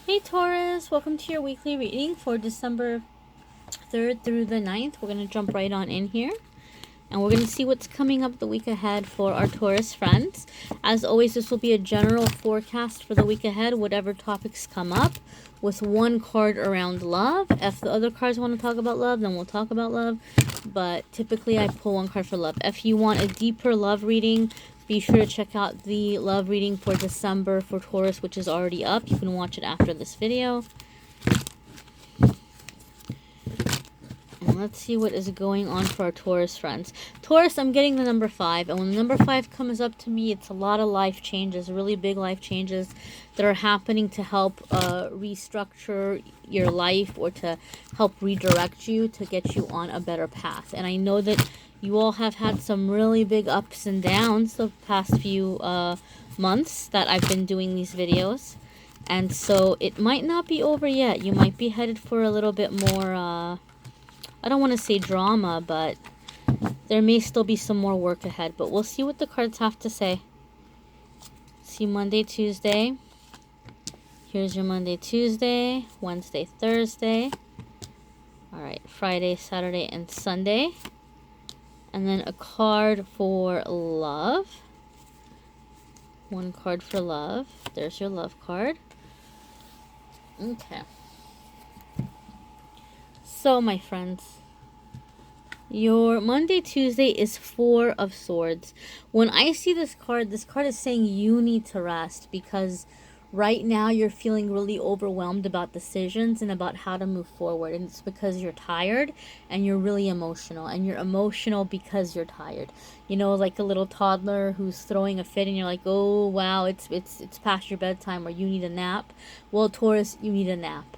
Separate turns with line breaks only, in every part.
Hey Taurus, welcome to your weekly reading for December 3rd through the 9th. We're going to jump right on in here and we're going to see what's coming up the week ahead for our Taurus friends. As always, this will be a general forecast for the week ahead, whatever topics come up, with one card around love. If the other cards want to talk about love, then we'll talk about love, but typically I pull one card for love. If you want a deeper love reading, be sure to check out the love reading for December for Taurus, which is already up. You can watch it after this video. And let's see what is going on for our Taurus friends. Taurus, I'm getting the number 5. And when the number 5 comes up to me, it's a lot of life changes, really big life changes that are happening to help restructure your life or to help redirect you to get you on a better path. And I know that you all have had some really big ups and downs the past few months that I've been doing these videos. And so it might not be over yet. You might be headed for a little bit more, I don't want to say drama, but there may still be some more work ahead. But we'll see what the cards have to say. See Monday, Tuesday. Here's your Monday, Tuesday, Wednesday, Thursday. All right, Friday, Saturday, and Sunday. And then a card for love. One card for love. There's your love card. Okay. So, my friends, your Monday, Tuesday is 4 of Swords. When I see this card is saying you need to rest because right now you're feeling really overwhelmed about decisions and about how to move forward. And it's because you're tired and you're really emotional. And you're emotional because you're tired. You know, like a little toddler who's throwing a fit and you're like, oh, wow, it's past your bedtime or you need a nap. Well, Taurus, you need a nap.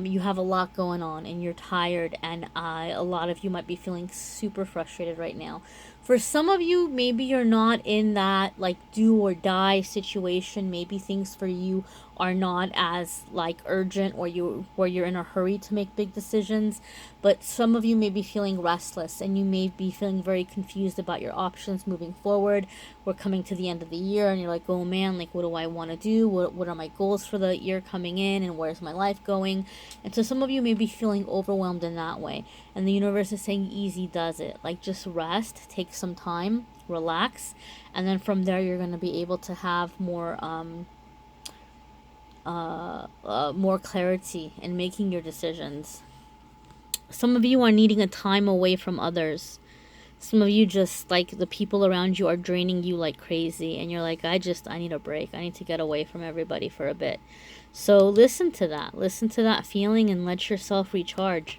You have a lot going on and you're tired, and a lot of you might be feeling super frustrated right now. For some of you, maybe you're not in that like do or die situation. Maybe things for you are not as like urgent or you're in a hurry to make big decisions. But some of you may be feeling restless and you may be feeling very confused about your options moving forward. We're coming to the end of the year and you're like, oh man, like what do I want to do? What are my goals for the year coming in, and where's my life going? And so some of you may be feeling overwhelmed in that way. And the universe is saying easy does it. Like just rest, take some time, relax, and then from there you're going to be able to have more more clarity in making your decisions. Some of you are needing a time away from others. Some of you just like the people around you are draining you like crazy and you're like, I need a break. I need to get away from everybody for a bit. So listen to that feeling and let yourself recharge.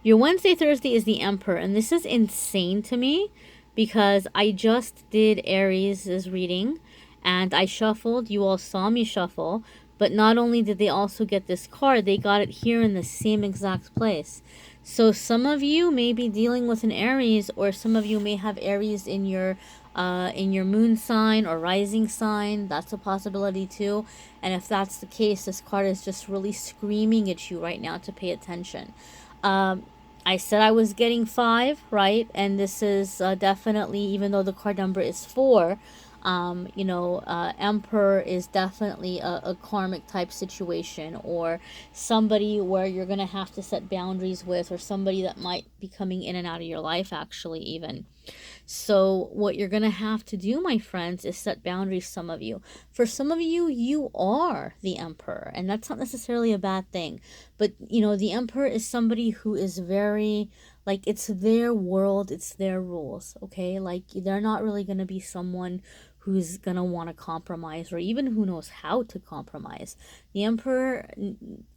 Your Wednesday, Thursday is the Emperor, and this is insane to me because I just did Aries' reading and I shuffled. You all saw me shuffle, but not only did they also get this card, they got it here in the same exact place. So some of you may be dealing with an Aries, or some of you may have Aries in your moon sign or rising sign. That's a possibility too. And if that's the case, this card is just really screaming at you right now to pay attention. I said I was getting 5, right? And this is definitely, even though the card number is 4, Emperor is definitely a karmic type situation, or somebody where you're going to have to set boundaries with, or somebody that might be coming in and out of your life actually even. So what you're going to have to do, my friends, is set boundaries. Some of you, for some of you, you are the Emperor, and that's not necessarily a bad thing. But, the Emperor is somebody who is very, like, it's their world, it's their rules, okay? Like, they're not really going to be someone who's going to want to compromise, or even who knows how to compromise. The Emperor,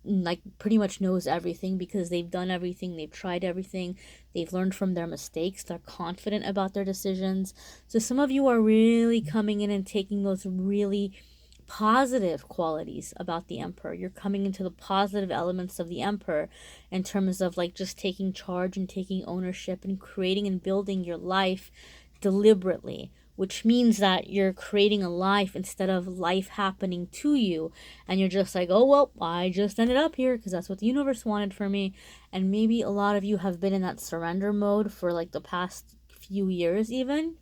like, pretty much knows everything because they've done everything, they've tried everything, they've learned from their mistakes, they're confident about their decisions. So some of you are really coming in and taking those really positive qualities about the Emperor. You're coming into the positive elements of the Emperor in terms of like just taking charge and taking ownership and creating and building your life deliberately, which means that you're creating a life instead of life happening to you, and you're just like, oh well, I just ended up here because that's what the universe wanted for me. And maybe a lot of you have been in that surrender mode for like the past few years even,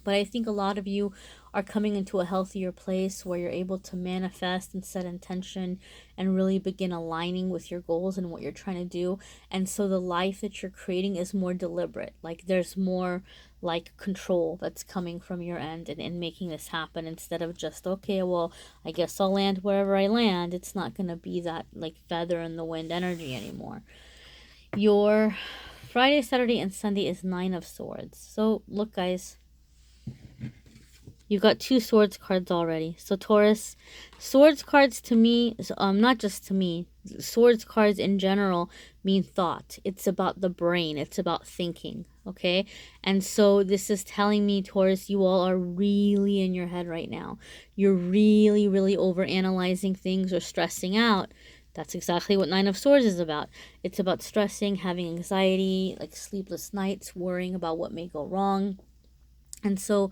but I think a lot of you are coming into a healthier place where you're able to manifest and set intention and really begin aligning with your goals and what you're trying to do. And so the life that you're creating is more deliberate. Like there's more like control that's coming from your end and making this happen, instead of just, okay, well, I guess I'll land wherever I land. It's not going to be that like feather in the wind energy anymore. Your Friday, Saturday, and Sunday is Nine of Swords. So look, guys, you got 2 swords cards already. So Taurus, swords cards to me, not just to me, swords cards in general mean thought. It's about the brain. It's about thinking, okay? And so this is telling me, Taurus, you all are really in your head right now. You're really, really overanalyzing things or stressing out. That's exactly what Nine of Swords is about. It's about stressing, having anxiety, like sleepless nights, worrying about what may go wrong. And so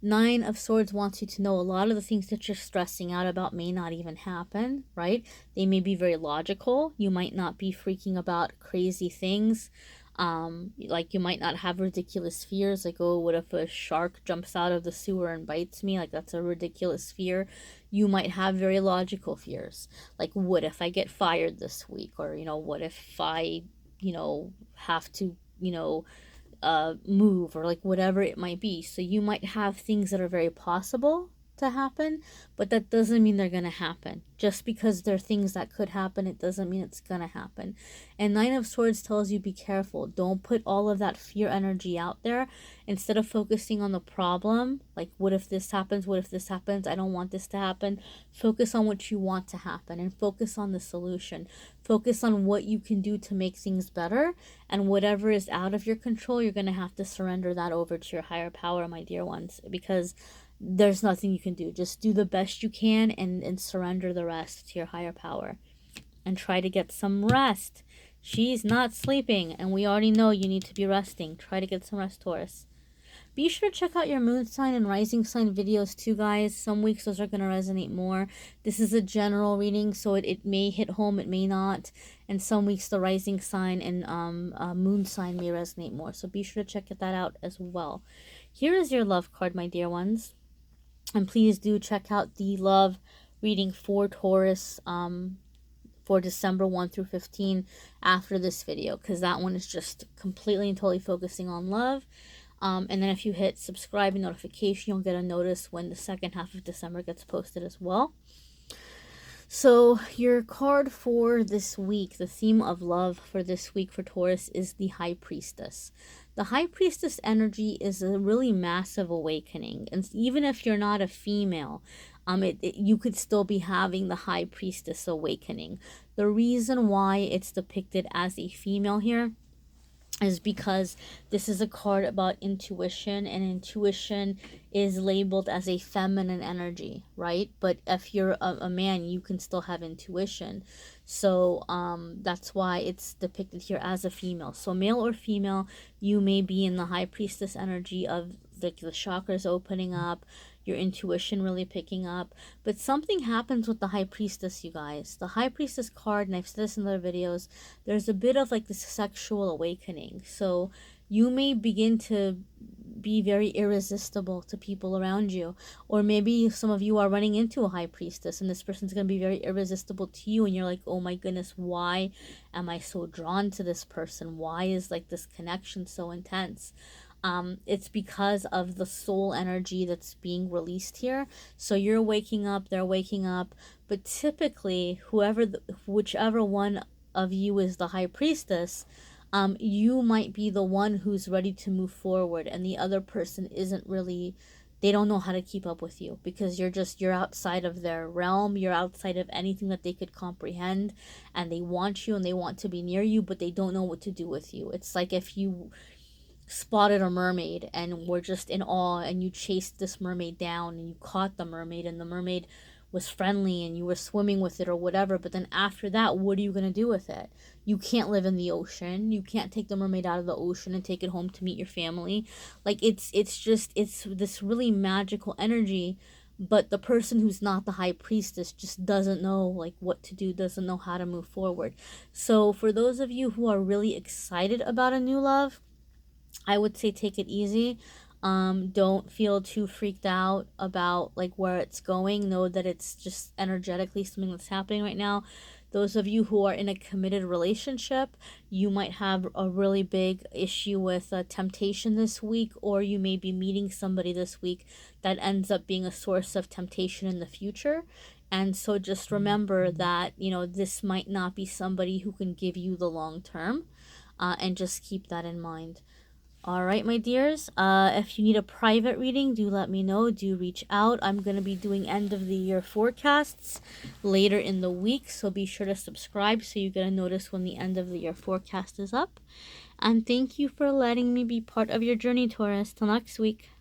Nine of Swords wants you to know a lot of the things that you're stressing out about may not even happen, right? They may be very logical. You might not be freaking about crazy things. Like you might not have ridiculous fears, like, oh, what if a shark jumps out of the sewer and bites me? Like, that's a ridiculous fear. You might have very logical fears, like, what if I get fired this week? Or, what if I, have to, move, or like whatever it might be. So you might have things that are very possible to happen, but that doesn't mean they're going to happen. Just because there are things that could happen, it doesn't mean it's going to happen. And Nine of Swords tells you be careful. Don't put all of that fear energy out there. Instead of focusing on the problem, like, what if this happens? What if this happens? I don't want this to happen. Focus on what you want to happen and focus on the solution. Focus on what you can do to make things better, and whatever is out of your control, you're going to have to surrender that over to your higher power, my dear ones, because there's nothing you can do. Just do the best you can and surrender the rest to your higher power. And try to get some rest. She's not sleeping, and we already know you need to be resting. Try to get some rest, Taurus. Be sure to check out your moon sign and rising sign videos too, guys. Some weeks those are going to resonate more. This is a general reading, so it may hit home, it may not. And some weeks the rising sign and moon sign may resonate more. So be sure to check that out as well. Here is your love card, my dear ones. And please do check out the love reading for Taurus for December 1 through 15 after this video, because that one is just completely and totally focusing on love. And then if you hit subscribe and notification, you'll get a notice when the second half of December gets posted as well. So your card for this week, the theme of love for this week for Taurus, is the High Priestess. The High Priestess energy is a really massive awakening. And even if you're not a female, you could still be having the High Priestess awakening. The reason why it's depicted as a female here is because this is a card about intuition, and intuition is labeled as a feminine energy, right? But if you're a man, you can still have intuition. So that's why it's depicted here as a female. So male or female, you may be in the High Priestess energy of the chakras opening up, your intuition really picking up. But something happens with the High Priestess, you guys. The High Priestess card, and I've said this in other videos, there's a bit of like this sexual awakening. So you may begin to be very irresistible to people around you. Or maybe some of you are running into a High Priestess, and this person's going to be very irresistible to you, and you're like, oh my goodness, why am I so drawn to this person? Why is like this connection so intense? It's because of the soul energy that's being released here. So you're waking up, they're waking up, but typically whichever one of you is the High Priestess, you might be the one who's ready to move forward, and the other person isn't really, they don't know how to keep up with you, because you're outside of their realm, you're outside of anything that they could comprehend, and they want you and they want to be near you, but they don't know what to do with you. It's like if you spotted a mermaid and were just in awe, and you chased this mermaid down and you caught the mermaid, and the mermaid was friendly and you were swimming with it or whatever, but then after that, what are you going to do with it? You can't live in the ocean. You can't take the mermaid out of the ocean and take it home to meet your family. Like it's this really magical energy, but the person who's not the High Priestess just doesn't know like what to do, doesn't know how to move forward. So for those of you who are really excited about a new love, I would say take it easy. Don't feel too freaked out about like where it's going. Know that it's just energetically something that's happening right now. Those of you who are in a committed relationship, you might have a really big issue with temptation this week, or you may be meeting somebody this week that ends up being a source of temptation in the future. And so just remember that, this might not be somebody who can give you the long term, and just keep that in mind. All right, my dears, if you need a private reading, do let me know. Do reach out. I'm going to be doing end of the year forecasts later in the week, so be sure to subscribe so you get a notice when the end of the year forecast is up. And thank you for letting me be part of your journey, Taurus. Till next week.